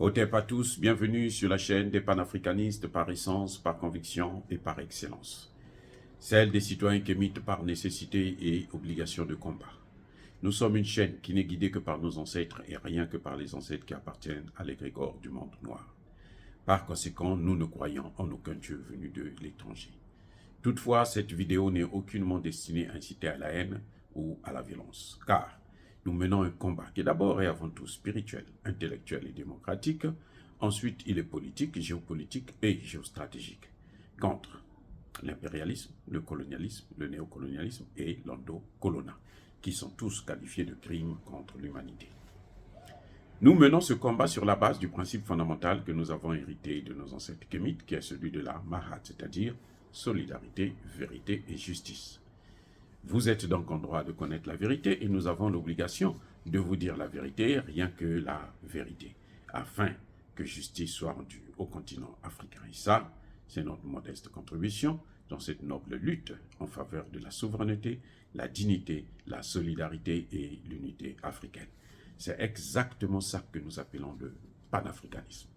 Hotep à tous, bienvenue sur la chaîne des panafricanistes par essence, par conviction et par excellence. Celle des citoyens kémites par nécessité et obligation de combat. Nous sommes une chaîne qui n'est guidée que par nos ancêtres et rien que par les ancêtres qui appartiennent à l'égrégore du monde noir. Par conséquent, nous ne croyons en aucun Dieu venu de l'étranger. Toutefois, cette vidéo n'est aucunement destinée à inciter à la haine ou à la violence, car nous menons un combat qui est d'abord et avant tout spirituel, intellectuel et démocratique. Ensuite, il est politique, géopolitique et géostratégique, contre l'impérialisme, le colonialisme, le néocolonialisme et l'endocolonat, qui sont tous qualifiés de crimes contre l'humanité. Nous menons ce combat sur la base du principe fondamental que nous avons hérité de nos ancêtres kémites, qui est celui de la Mahat, c'est-à-dire solidarité, vérité et justice. Vous êtes donc en droit de connaître la vérité et nous avons l'obligation de vous dire la vérité, rien que la vérité, afin que justice soit rendue au continent africain. Et ça, c'est notre modeste contribution dans cette noble lutte en faveur de la souveraineté, la dignité, la solidarité et l'unité africaine. C'est exactement ça que nous appelons le panafricanisme.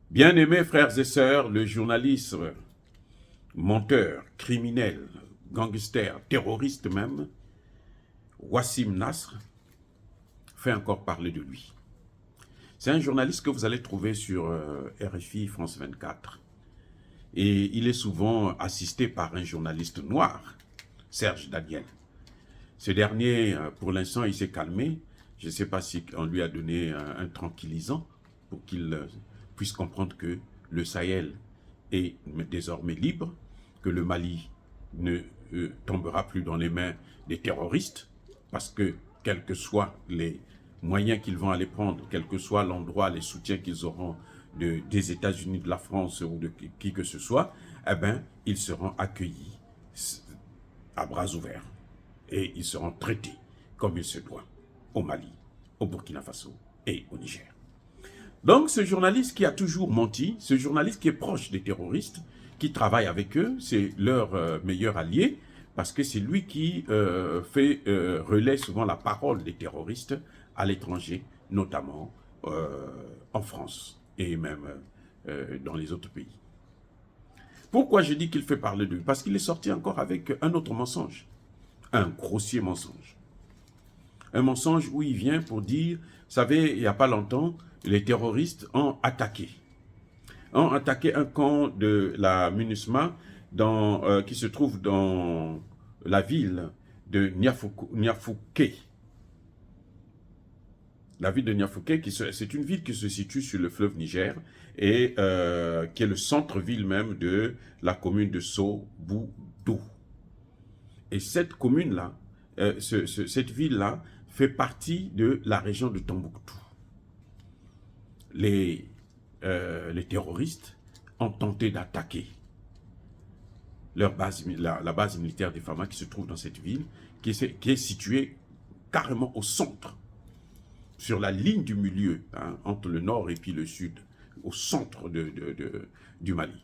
Bien-aimés frères et sœurs, le journaliste, menteur, criminel, gangster, terroriste même, Wassim Nasr, fait encore parler de lui. C'est un journaliste que vous allez trouver sur RFI France 24. Et il est souvent assisté par un journaliste noir, Serge Daniel. Ce dernier, pour l'instant, il s'est calmé. Je ne sais pas si on lui a donné un tranquillisant pour qu'il puisse comprendre que le Sahel est désormais libre, que le Mali ne tombera plus dans les mains des terroristes, parce que quels que soient les moyens qu'ils vont aller prendre, quel que soit l'endroit, les soutiens qu'ils auront des États-Unis, de la France ou de qui que ce soit, eh bien, ils seront accueillis à bras ouverts et ils seront traités comme il se doit au Mali, au Burkina Faso et au Niger. Donc, ce journaliste qui a toujours menti, ce journaliste qui est proche des terroristes, qui travaille avec eux, c'est leur meilleur allié, parce que c'est lui qui relaie souvent la parole des terroristes à l'étranger, notamment en France et même dans les autres pays. Pourquoi je dis qu'il fait parler de lui? Parce qu'il est sorti encore avec un autre mensonge, un grossier mensonge. Un mensonge où il vient pour dire, vous savez, il n'y a pas longtemps, les terroristes ont attaqué un camp de la MINUSMA qui se trouve dans la ville de Niafouké. La ville de Niafouké, c'est une ville qui se situe sur le fleuve Niger et qui est le centre-ville même de la commune de Soboudou. Et cette commune-là, cette ville-là, fait partie de la région de Tombouctou. Les terroristes ont tenté d'attaquer la base militaire des FAMA qui se trouve dans cette ville, qui est située carrément au centre, sur la ligne du milieu, hein, entre le nord et puis le sud, au centre du Mali.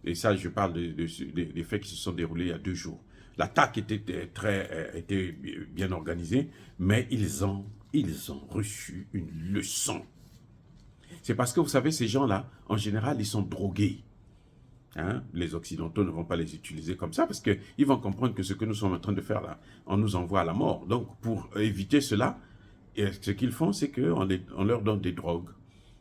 Et ça, je parle des faits qui se sont déroulés il y a 2 jours. L'attaque était bien organisée, mais ils ont reçu une leçon. C'est parce que, vous savez, ces gens-là, en général, ils sont drogués. Hein? Les Occidentaux ne vont pas les utiliser comme ça, parce qu'ils vont comprendre que ce que nous sommes en train de faire là, on nous envoie à la mort. Donc, pour éviter cela, ce qu'ils font, c'est qu'on leur donne des drogues.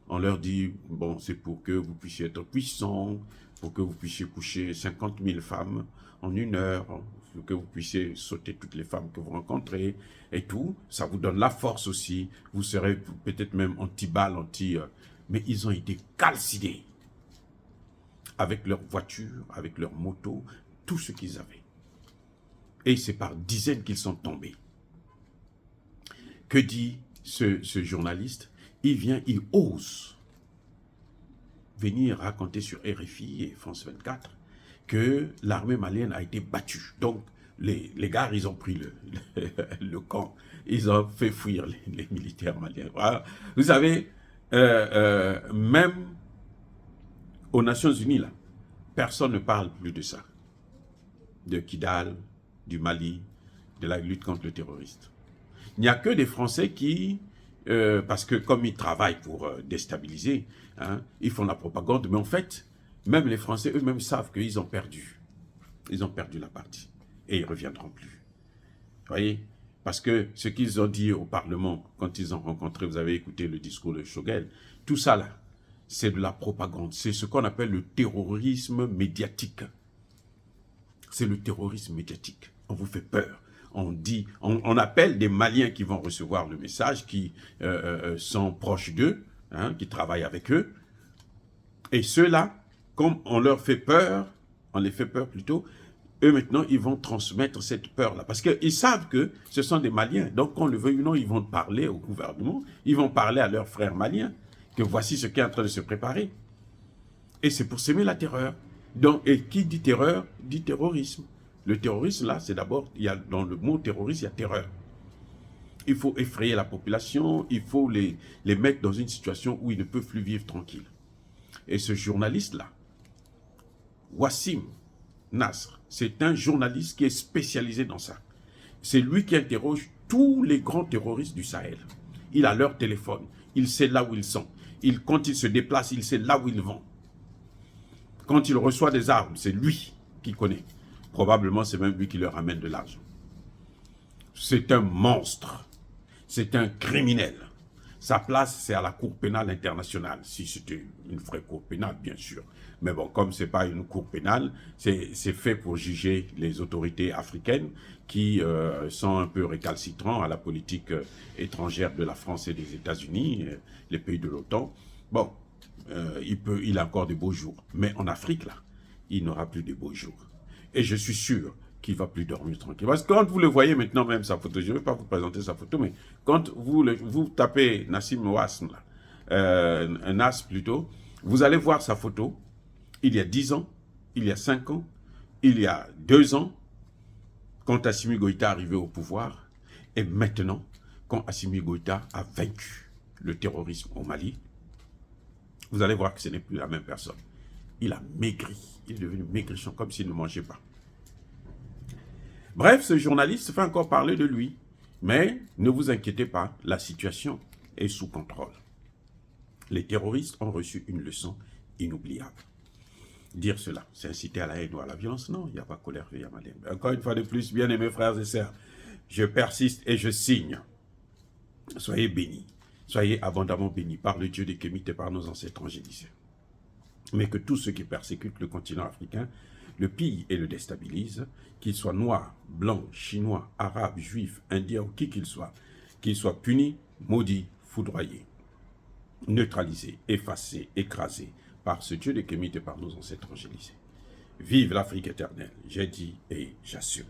On leur dit, bon, c'est pour que vous puissiez être puissants, pour que vous puissiez coucher 50 000 femmes en 1 heure, pour que vous puissiez sauter toutes les femmes que vous rencontrez, et tout. Ça vous donne la force aussi. Vous serez peut-être même anti-balles, mais ils ont été calcinés avec leurs voitures, avec leurs motos, tout ce qu'ils avaient. Et c'est par dizaines qu'ils sont tombés. Que dit ce journaliste? Il vient, il ose venir raconter sur RFI et France 24 que l'armée malienne a été battue. Donc, les gars, ils ont pris le camp. Ils ont fait fuir les militaires maliens. Voilà. Vous savez, même aux Nations Unies, là, personne ne parle plus de ça. De Kidal, du Mali, de la lutte contre le terroriste. Il n'y a que des Français qui parce que comme ils travaillent pour déstabiliser, hein, ils font la propagande, mais en fait, même les Français eux-mêmes savent qu'ils ont perdu. Ils ont perdu la partie et ils ne reviendront plus. Vous voyez? Parce que ce qu'ils ont dit au Parlement, quand ils ont rencontré, vous avez écouté le discours de Choguel, tout ça là, c'est de la propagande. C'est ce qu'on appelle le terrorisme médiatique. C'est le terrorisme médiatique. On vous fait peur. On dit, on appelle des Maliens qui vont recevoir le message, qui sont proches d'eux, hein, qui travaillent avec eux. Et ceux-là, comme on leur fait peur, on les fait peur plutôt, eux maintenant, ils vont transmettre cette peur-là. Parce qu'ils savent que ce sont des Maliens. Donc, qu'on le veuille ou non, ils vont parler au gouvernement, ils vont parler à leurs frères maliens, que voici ce qui est en train de se préparer. Et c'est pour semer la terreur. Donc, et qui dit terreur, dit terrorisme. Le terrorisme, là, c'est d'abord, dans le mot terroriste, il y a terreur. Il faut effrayer la population, il faut les mettre dans une situation où ils ne peuvent plus vivre tranquille. Et ce journaliste-là, Wassim Nasr, c'est un journaliste qui est spécialisé dans ça. C'est lui qui interroge tous les grands terroristes du Sahel. Il a leur téléphone, il sait là où ils sont. Quand ils se déplacent, il sait là où ils vont. Quand il reçoit des armes, c'est lui qui connaît. Probablement, c'est même lui qui leur amène de l'argent. C'est un monstre. C'est un criminel. Sa place, c'est à la Cour pénale internationale, si c'était une vraie Cour pénale, bien sûr. Mais bon, comme ce n'est pas une Cour pénale, c'est fait pour juger les autorités africaines qui sont un peu récalcitrants à la politique étrangère de la France et des États-Unis, les pays de l'OTAN. Bon, il a encore de beaux jours. Mais en Afrique, là, il n'aura plus de beaux jours. Et je suis sûr qu'il ne va plus dormir tranquille. Parce que quand vous le voyez maintenant, même sa photo, je ne vais pas vous présenter sa photo, mais quand vous tapez Nassim Ouassem, Nas plutôt, vous allez voir sa photo, il y a 10 ans, il y a 5 ans, il y a 2 ans, quand Assimi Goïta est arrivé au pouvoir, et maintenant, quand Assimi Goïta a vaincu le terrorisme au Mali, vous allez voir que ce n'est plus la même personne. Il a maigri, il est devenu maigrichon, comme s'il ne mangeait pas. Bref, ce journaliste fait encore parler de lui. Mais ne vous inquiétez pas, la situation est sous contrôle. Les terroristes ont reçu une leçon inoubliable. Dire cela, c'est inciter à la haine ou à la violence? Non, il n'y a pas colère, il y a malheur. Encore une fois de plus, bien-aimés frères et sœurs, je persiste et je signe. Soyez bénis, soyez abondamment bénis par le Dieu des Kémites et par nos ancêtres angélicés. Mais que tous ceux qui persécutent le continent africain le pillent et le déstabilisent, qu'ils soient noirs, blancs, chinois, arabes, juifs, indiens ou qui qu'ils soient punis, maudits, foudroyés, neutralisés, effacés, écrasés par ce Dieu des Kémites et par nos ancêtres angélisés. Vive l'Afrique éternelle, j'ai dit et j'assume.